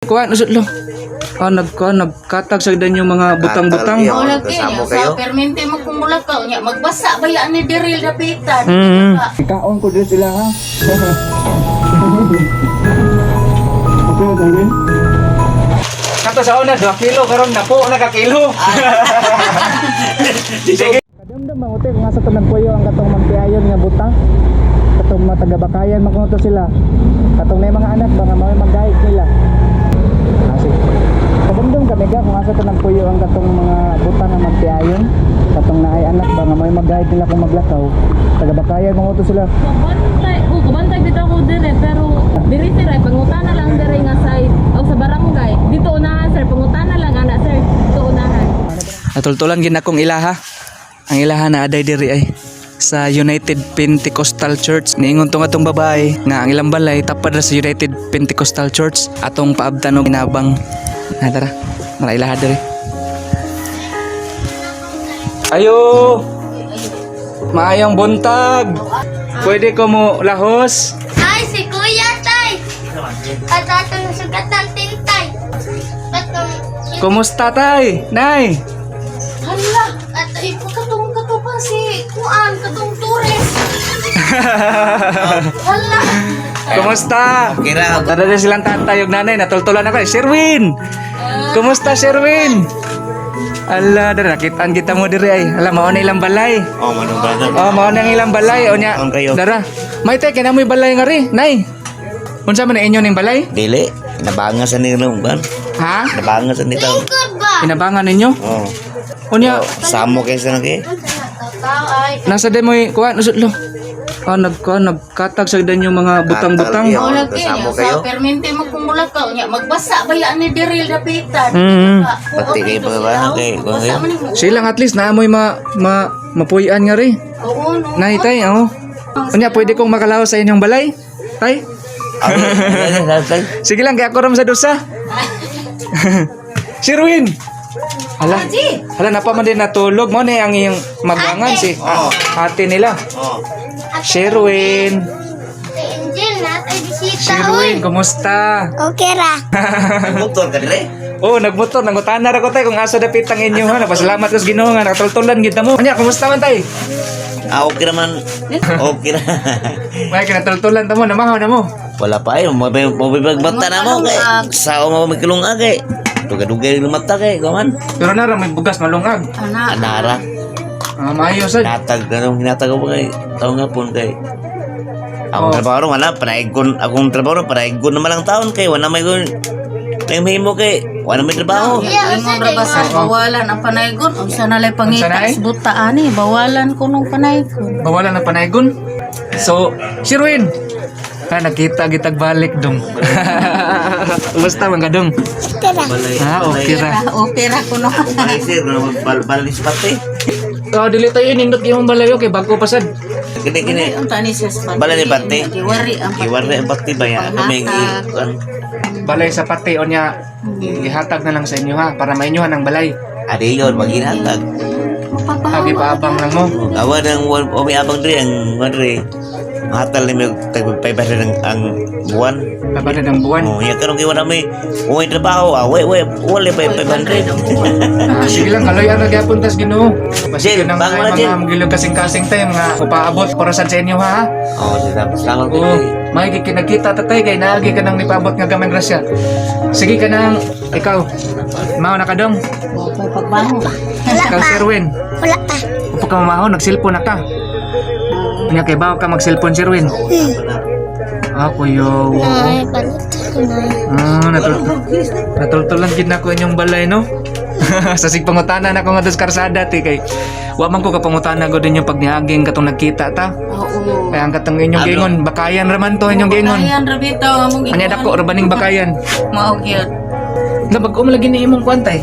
Kuan usod lo. Nagkatag sa dan yung mga butang-butang. Oh, lagi niya. Sa permente magkumulak ka. Magbasa ba yan ni Daryl Dapitan? Kaon ko din sila ha. Okay, dali. Kato sa una 2 kilo karon na po nakakilo. Sige. Kadamdam ba uti kung asa to nagpuyo ang katong magpiayon nga butang. Katong mga taga-bakayan makuno sila. Katong may mga anak ba nga may magayik nila. Sige. Kadamdam kami ga kung asa to nagpuyo ang katong mga butang nga magpiayon. Katong naay anak ba nga may magayik nila kung maglakaw. Taga-bakayan makuno sila. Kabantay dito ako dire pero diri sir ay pangutana lang dire nga side o sa barangay. Dito unahan sir, pangutana lang ana sir. Dito unahan. Natultulan gid akong ilaha. Ang ilaha na aday diri ay sa United Pentecostal Church. Niingon tong atong babae nga ang ilang balay tapad ra sa United Pentecostal Church atong paabtan og ginabang. Tara, mara ilaha diri. Ayo. Maayong buntag. Pwede ko mo lahos? Ay, si Kuya, tay! At atong sugat ng tintay. Kumusta tay? Nay? Hala! At katong pa si Kuan, katong tourist. Hala! Kumusta? Tada din silang tatay og nanay. Natultulan ako. Sherwin! Kumusta Sherwin? Ala, dara nakitaan kita mo diri ay. Ala, mao na ilang balay. Oh, manungganan. Oh, mao na ang ilang balay. O nya. Ang kayo. Dara. May tay kina mo'y balay nga ri. Nay. Unsa man na inyo ning balay? Dili, nabangas sa nila kan. Ha? Nabangas sa nila. Good ba? Inabangan ninyo? Oh. Unya, Samo kayo sa naki. nasa de mo'y kuan usod lo. Nagkatag sa dan yung mga butang-butang. Oh, lagi niya. Kasama Sa kayo? permente magkumulak ka. Magbasa ba yan ni Daryl Dapitan? Pati kayo pa ba? Okay, kung kayo. Silang at least naamoy mapuyan nga ri. Oo, no. Nay tay, oh. Unya, pwede kong makalaw sa inyong balay? Tay? Sige lang, kaya ako ram sa dosa. Sherwin! Hala, napaman din natulog. Mo na ang iyong magangan si ate nila. Oh. Sherwin! Si Angel na, tay bisita. Sherwin, kumusta? Okay ra. Motor ka dire. Oh, nagmotor, nangutanan ako tay kung asa dapit ang inyo ha. Napasalamat ko sa Ginoo nga nakatultulan gid mo. Anya, kumusta man tay? Okay naman. Okay na. May kinatultulan ta mo, namahaw na mo. Wala pa yun. Mabibagbata na mo kay. Sao mo magkilungag kay. Duga-duga yung mata kay. Kaman. Pero nara may bugas malungag. Anara. Maayo sad. Natag na nung hinatag ko kay. Tao nga po kay. Akong trabaho wala. Panaigon. Akong trabaho panaigon naman lang taon kay. Wala may gun. May mo kay. Wala may trabaho. Ingon ra ba sa bawalan ang panaygon? Unsa na lay pangita Unsa na, eh? sa buta ani, bawalan ko nung panaygon. Bawalan na panaygon. So, Sherwin. Nakita gitag balik dong. Kumusta man ka dong? Okay ra. Ha, okay ra. Okay ra ko no. Sir, balis pati. Oh, dili tayo nindot imong balayo kay bago pasad. Kini. Ang tani sa spati. Bala ni pati. Giwari ang pati. Iwan ang pati ba yan? Kaming Balay sa pati o niya ihatag na lang sa inyo ha para mainyohan ang balay. Adi yun, maghinatag. Agi paabang lang mo. Awa ng umi abang diri ang madri. Mahatal ni may tagpaypay ang buwan. Babada ng buwan. Oh, ya karon kay wala may umay trabaho. Wala pa 500. Sige lang, kaloy ang nagyapon tas Ginoo. Basta Jil, yun ang bang wala, mga Jil. magilog kasing-kasing tayo mga upaabot parasan sa inyo ha. Oh, salamat Oo, ko. may kinagkita tatay kay naagi ka nang nipabot nga gamay grasya. Sige ka nang ikaw. Mao na ka dong. Opo pagbango. Ikaw Sherwin. Wala pa. Upo ka mamahon, nagsilpon na ka. Nya kay bawo ka magsilpon Sherwin. Ako yo. Ay, balit ko na. Natultulan gid nako inyong balay no. Sa sigpangutanan ako nga dos karsada ti kay wa man ko kapangutanan ko din yung pagniaging katong nagkita ta. Oo. Kaya ang katong inyong gingon, bakayan raman to inyong gingon. Ayan ra bitaw among Anya dako rabaning bakayan. Mao gyud. Na bag-om lagi ni imong kwantay.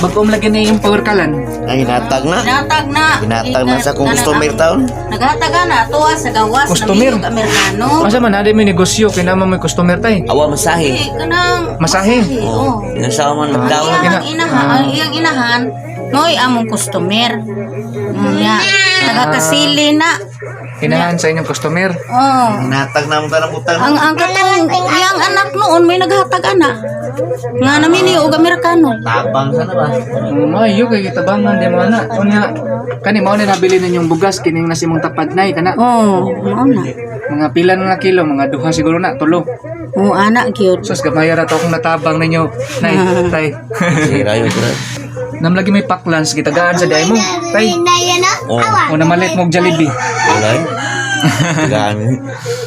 Bag-om lagi ni imong power kalan. Ay hinatag na. Natag na. Hinatag na sa kung gusto may taon. Naghatag na tuwa sa gawas Customer. ng Amerikano. Masa man ade may negosyo kay naman may customer tay. Awa masahe. Kanang Masahe. Oh, inasawa man magdaon. Iyang inahan, mo'y among customer. Ya. Nagakasili na. Inahan sa inyong customer. Oh. Natag na mo tanang utang. Ang katong yang anak noon may naghatag ana. Nga namin yung Amerikano. Tabang sana ba? Mayo kay kitabangan di mo na. Unya kani mao ni nabili ninyong bugas kining nasimong tapad nay kana. Oh, mao na. Mga pila na kilo, mga duha siguro na, tulo. Oh, anak cute. Sus, gamaya ra to akong natabang ninyo. Nay, tay. Sira yun, sira. Namlagi may paklans, gitagaan sa day mo. Tay, Oh, o namalit mong Jollibee. wala yun. Gani.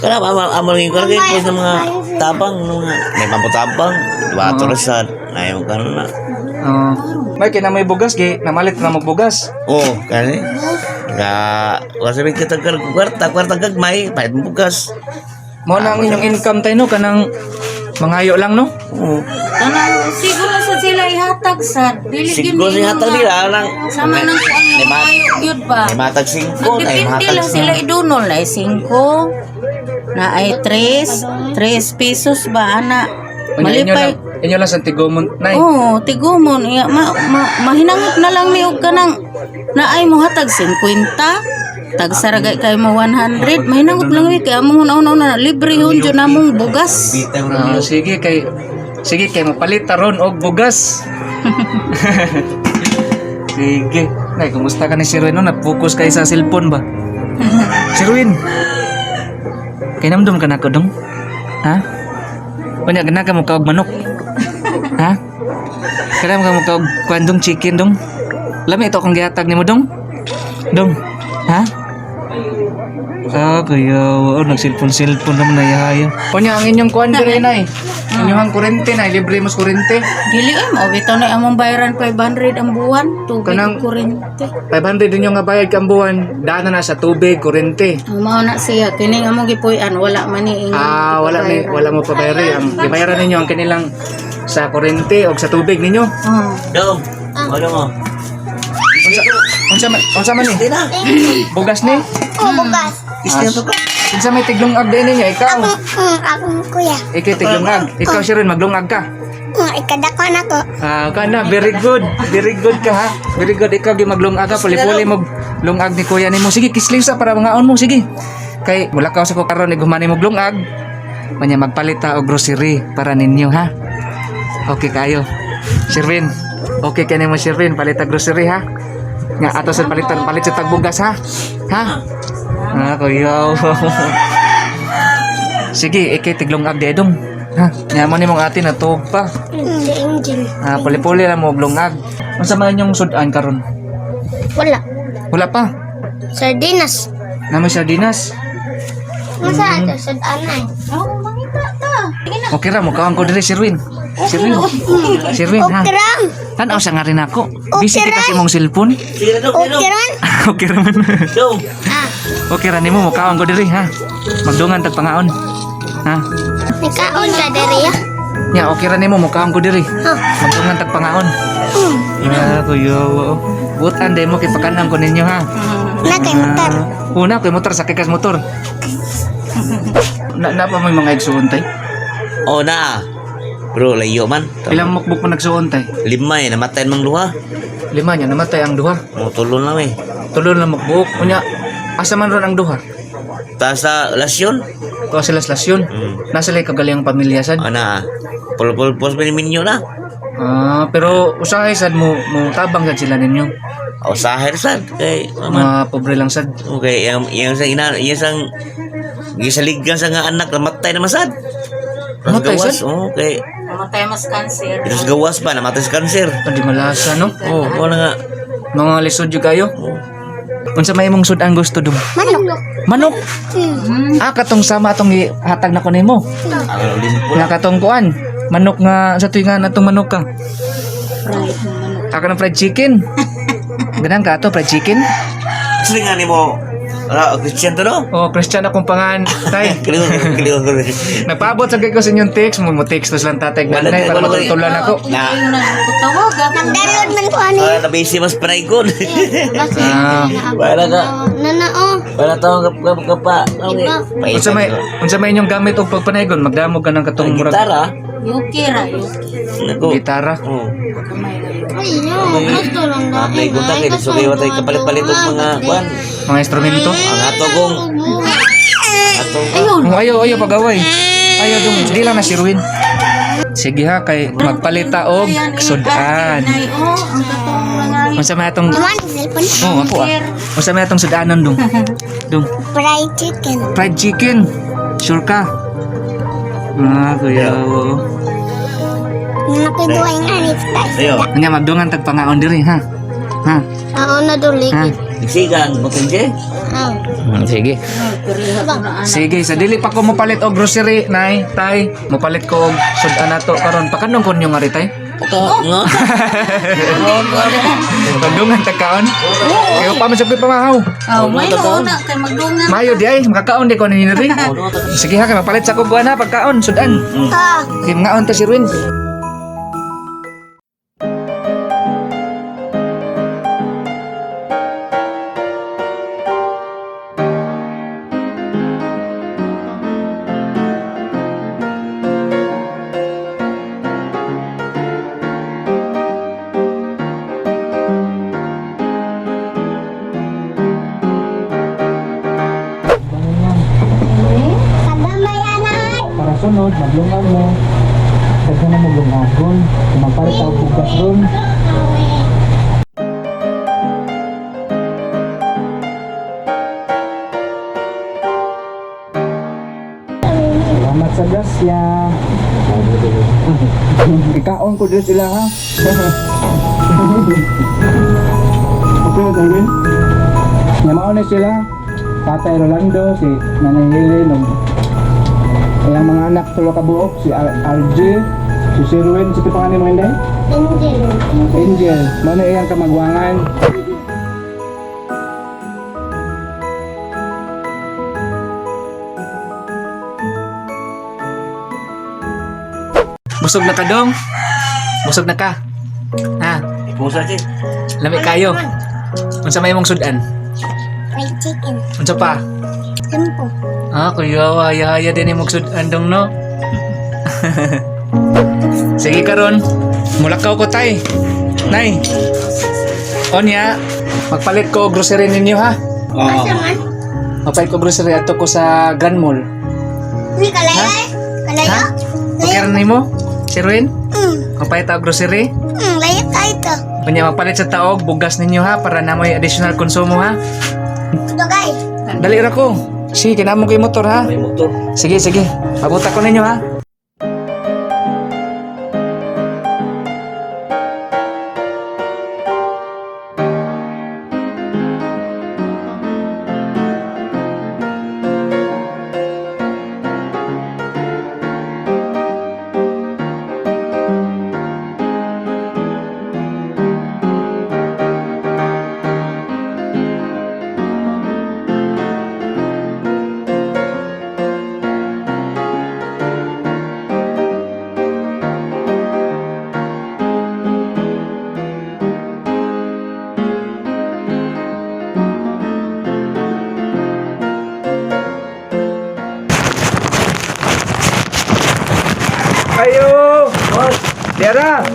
Kaya amal ngin ko lagi ko sa mga tabang mga may pamputapang. Diba turasan. Ayaw ka na. May kina may bugas, gay, namalit na magbugas. Oh, kani. Kasi may kita kwarta gagmay, pahit mo bukas. Mao na ang inyong income tay no, kanang mangayo lang no? Oo. Kanang siguro sa sila ihatag sa dili Siguro gini siya hatag nila lang. sama nang May kuan mat- gyud ba. May matag 5, ay Nagdepende matag lang sila idunol na 5 na ay 3 pesos ba ana. Malipay. Inyo lang sa tigomon, nay. Oo, tigumon. Iya, mahinangot na lang niyo kanang naay mo hatag 50. Tag saragay kay mo 100. Mahinangot lang mi kay among una libre hun jud namong bugas. Sige kay mapalit taron og bugas. Sige. Nay, kumusta ka ni si Ruin no? Nag-focus kay sa cellphone ba? Si Ruin. Kay namdum ka na ko dong? Ha? Kunya gana ka mo kaog manok. Ha? Kaya mo kaog kwandong chicken dong? Lami ito akong gihatag nimo dong? Dong. Ha? Kaya nag-cellphone naman na yaya. Kunya ang inyong kuan dire nay. Inyong kurente na libre mas kurente. Dili ay mo bitaw na among bayaran 500 ang buwan, tubig Kanang- ug kuryente. 500 din yung nga bayad kang buwan, daan na sa tubig, kurente. Ang mao na siya kining among gipuy-an wala man ni Wala mo pabayari. Ang ibayaran ninyo ang kanilang sa kurente o sa tubig ninyo. Oh. Dong, ano mo? Unsa man ni? Bugas ni? Bugas. Unsa may tiglungag din ninyo ikaw? Akong kuya. Ikaw tiglungag. Ikaw si Ron maglungag ka. Ikadako na ko. Kana very good. Very good ka ha. Very good ikaw gi maglungag ka puli-puli mo lungag ni kuya nimo. Sige kisliw sa para mangaon mo sige. Kay wala ka sa ko karon igumani mo lungag. Manya magpalit ta og grocery para ninyo ha. Okay kayo. Sirwin. Okay ka nimo Sirwin palit ta grocery ha. Nga ato sa palit sa tagbugas ha. Ha? Kuya. Sige, tiglungag di dong. Ha? Nyaman nimong ate na tuog pa. Hindi engine. Puli-puli lang mo lungag. Unsa man yung sudan karon? Wala. Wala pa. Sardinas. Naman sardinas. Masa ito sa anay. Oh, mangita ta. Okay ra mo kaon ko diri Sirwin. Sirwin ha. Okram. Tanaw sa nga rin ako. Busy kita sa imong cellphone. Sige na, Dong, Okram. Okay ra man. Dong. Okay ra nimo mo kaon ko diri ha. Magdungan tag pangaon. Ha? Nakaon ka dere ya. Ya okay ra nimo mo kaon ko diri. Ha. Magdungan tag pangaon. Ya kuya. Butan day mo kay pakanang ko ninyo ha. Na kay motor. Una kay motor sakay kas motor. Na pa may mga igsuon tay. Oh na. Bro, layo man. Ilang mukbuk pa nagsuon tay. 5 namatay mang duha. 5 nya namatay ang duha. Mo tulon na eh. Tulo na mukbuk. Unya asa man ron ang duha. Ta sa lasyon. Ko sila slasyon. Nasa lay kagaling pamilya sad. Ana. Pol minyo na. Pero usahay sad mo tabang sad sila ninyo. O sahir sad kay Mga pobre lang sad. okay, yang sa sang gisaligan sa nga anak namatay na masad. Namatay, Gawas, sad? okay. Mamatay mas cancer. Terus gawas pa namatay sa cancer. Hindi malasa no. Oh, wala nga. Mga lisod jud kayo. Unsa may imong sudan gusto dum? Manok. Manok. Katong sama atong hatag na ko nimo. Ang limpo Nga katong kuan. Manok nga sa tuingan atong manok ka. Aka ng fried chicken. Ganang ka to fried chicken. Sige nga nimo. Christian to no? Oh, Christian akong pangan. Tay. Kaliwa ko. Nagpaabot sa ko sa inyong text mo text tos lang tatay ganay para matutulan ako. Na. Ayun na tawag Nagdownload man ko ani. Na busy mas paraykon. Wala ka. Nana oh. Wala tawag ka pa. Unsa may inyong gamit og pagpanaygon magdamog ka ng katong murag Gitara. Yuki ra, Yuki. Nako. Gitara. Oh. Ay, yun. Gusto lang na. Play ko ta kay sugi watay kapalit-palit og mga kuan. Mga instrumento. Ang ato kong ato Ayun. Ayaw pagaway. Ayaw dong, di lang na si Ruin. Sige ha, kay magpalita og sudan. Ay, oh, ang katong mga Unsa may atong Naman, cellphone. Oh, ako ah. Unsa may atong sudanan dong? Dong, Fried chicken. fried chicken. Sure ka? Kuya. Nakiduwa yung anit tayo. Sayo. Nya magdungan tag pangaon diri ha. Ha? Oo, nadulig. Ha? Sigang butinje. Sige. Sige, sa dili pa ko mopalit og grocery, nay, tay. Mopalit ko og sudan nato karon. Pakadong kon yung ari tay. Ito, nga. Magdungan tag kaon. Kayo pa man sa pamahaw. Oh, may una kay magdungan. Mayo di ay makakaon di ko ni diri. Sige ha, kay mapalit sa ko buwan ha pagkaon sudan. Ah, Kay ngaon ta si Ruin. tagamay anak. Para sunod, maglungag mo. Daghan na mo lungagon. Kung magpalit ako bugas ron. Salamat sa grasya. Ikaon ko dito sila ha. Okay na tayo rin. Yamao na sila. Tatay Rolando, si Nanay Helen, ang mga anak tulo ka buok, si RJ, si Sirwin, si pangalan mo hindi? Angel. Angel, mana iyang kamagwangan. Busog na ka dong? Busog na ka? Ha? Pusa si. Lamig kayo? Unsa may mong sudan? Fried chicken. Unsa pa? Limpo. Kuya, haya din yung magsudan dong no? Sige karon, mulakaw ko tay. Nay. Onya, magpalit ko og grocery ninyo ha. Asa man? Magpalit ko grocery ato ko sa Grand Mall. Hindi kalayo. Kalayo? Ha? Okay rin nimo? Si Ruin? Hmm. Magpalit og grocery? Layo tayo to. Kunya magpalit sa taog, bugas ninyo ha para na may additional konsumo ha. Dugay. Dali ra ko. Sige, kinamong kay motor ha. May motor. Sige, sige. Pabuta ko ninyo ha. Ayo! Tiara!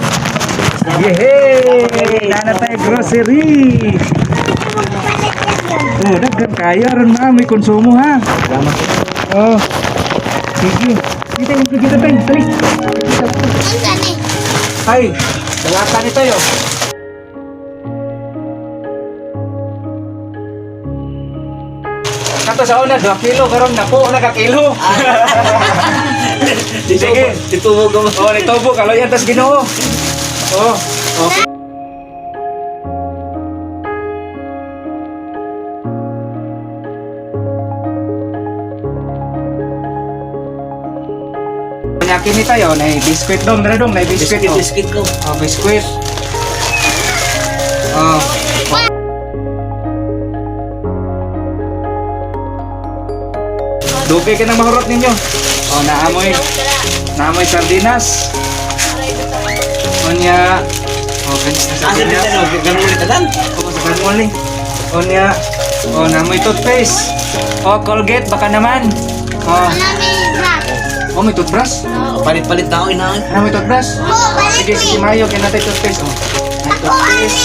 Yehey! Nana tayo grocery! Oh, daghan kayo. Aron ma, may konsumo ha. Salamat. Oh. Sige. Dito yung kita tayo. Tali. Ang gani. Ay, dalata ni tayo. Kato sa una, 2 kilo. Karon na po, nagka-kilo. Sige. Ditubo ka mo. Oh, nitobo. Kaloyan, tas ginoo. Oh. Okay. Yakin ni tayo, na biskuit dong, na dong, na biskuit dong. Biscuit ko. Oh, biskuit. Oh. Dugay ka ng mahurot ninyo. Oh, naamoy sardinas. Onya. Oh, kanis na Asa sardinas. dito no, ganun ulit tadan. Oh, sa kanmoli. Onya. Oh, naamoy toothpaste. Oh, Colgate, baka naman. Oh, Namin black. Oh, may toothbrush? Palit-palit na ako inahin. Ano may toothbrush? Sige, sige, Mayo. Kaya natin toothpaste. Oh. May toothpaste.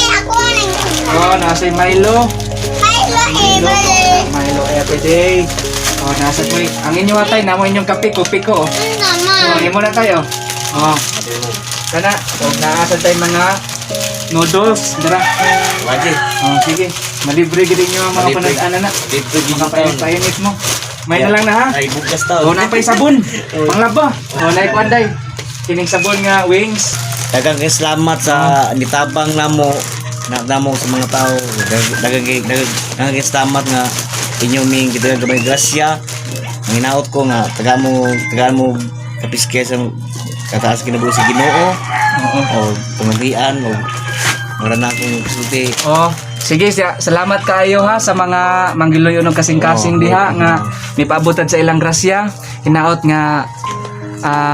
Oh, nasa yung Milo. Milo everyday. Oh, nasa po. Ang inyo atay, namo inyong kape, kopi ko. Oh, imo na tayo. Oh. Kana, oh, naasa tayo mga noodles. Dara. Wadi. Oh, sige. Malibre gid inyo ang mga Malibre. panad-ana na. Dito Mga gito. painit mo. May na lang na ha. Ay, bukas tao. Oh, na pa'y sabon. Panglaba. Oh, na ikwanday. Kining sabon nga wings. Dagang salamat sa nitabang namo namo sa mga tao. Dagang salamat nga inyo ming kita gamay grasya. Ang hinaot ko nga taga mo kapiske sa kataas kinabuhi sa Ginoo. O pamagian o mura na akong sulti. Oh, sige, salamat kaayo ha sa mga manggiloy unog kasing-kasing diha nga mipaabotad sa ilang grasya. Hinaot nga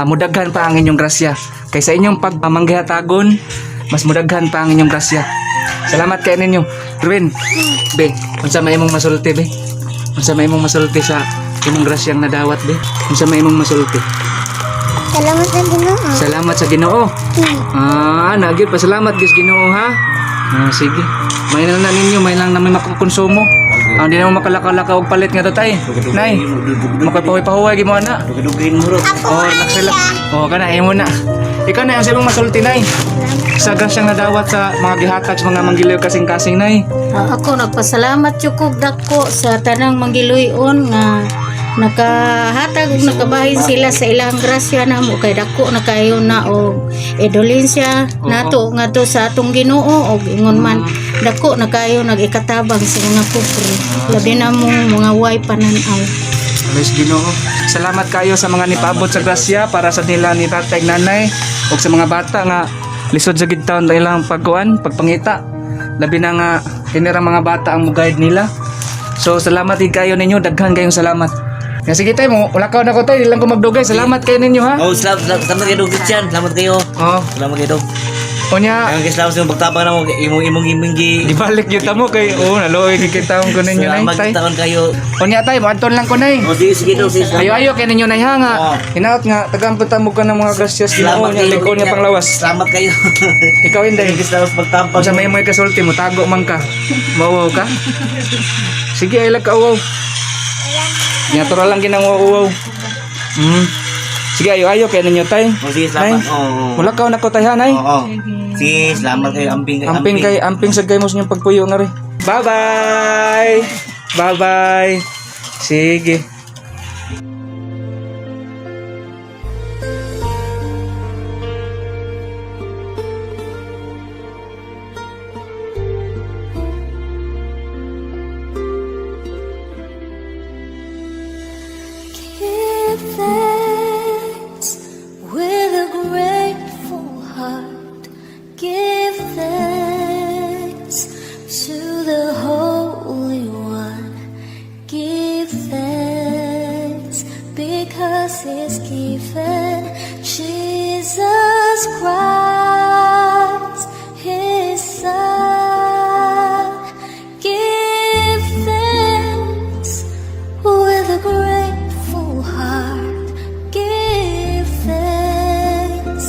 mudaghan pa ang inyong grasya. Kaysa inyong pagpamanggihatagon, mas mudaghan pa ang inyong grasya. Salamat kay ninyo. Ruin, be, unsa may imong masulti, be? Unsa may imong masulti sa imong grasyang nadawat, be? Unsa may imong masulti? Salamat sa Ginoo. Salamat sa Ginoo. Nagid pa salamat gis Ginoo ha. Sige. May lang na ninyo, may lang na may makukonsumo. Hindi na mo makalaka-laka og palit nga to tay. Nay. Makoy-pahuway gi mo ana. Dugin mo ro. Oh, naksalak. Oh, kana imo na. Ikaw na ang sabong masulti nay. Sa grasyang nadawat sa mga gihatag sa mga manggiliw kasing-kasing nay. Ako nagpasalamat yukog dako sa tanang manggiluyon nga nakahatag ug nakabahin sila sa ilang grasya na mo kay dako na kayo na og edolensya nato ngadto sa atong Ginoo og ingon man dako na kayo nag-ikatabang sa mga pobre labi na mo mga way pananaw. Alas Ginoo. Salamat kayo sa mga nipaabot sa grasya para sa nila ni tatay ug nanay ug sa mga bata nga lisod sa gid taon ilang pagpangita. Labi na nga kinira mga bata ang guide nila. So salamat din kayo ninyo, daghan kayong salamat. Nga sige tayo mo, wala ka na ko tayo, di lang ko magdugay. Salamat kayo ninyo ha. Oh, salamat kayo Christian. Salamat kayo. Oh, Salamat kayo. o niya, Ang salamat sa pagtabang namo imong gi. ibalik yung tamo kay, naloy kikitaon ko ninyo na Salamat tay. taon kayo. O niya tayo, maanton lang ko na Oh, sige daw sis. Ayo kayo ninyo na ha nga. Oh. Hinaot nga, tagamputan mo ka ng mga grasyas, ginoo Salamat niya, liko niya panglawas. Salamat kayo. Ikaw hindi. Salamat sa pagtabang. Pag sa may mo'y kasulti mo, tago man ka. Mauwaw ka? Sige, ay lag ka uwaw. Natural lang ginang uwaw. Sige, ayo kaya ninyo tay. Oh, sige, salamat. Oo. Wala ka na ko tay ha, nay. Oo. Sige, salamat kayo. Amping sa gay mo sa inyong pagpuyo nga rin. Bye-bye! Bye-bye! Sige. Give thanks with a grateful heart. Give thanks to the Holy One. Give thanks because He's given Jesus Christ, His Son. Give thanks with a grateful heart. Give thanks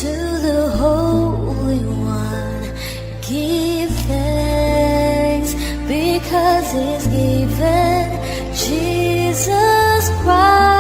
to the Holy One. Give thanks because He's given Jesus Christ.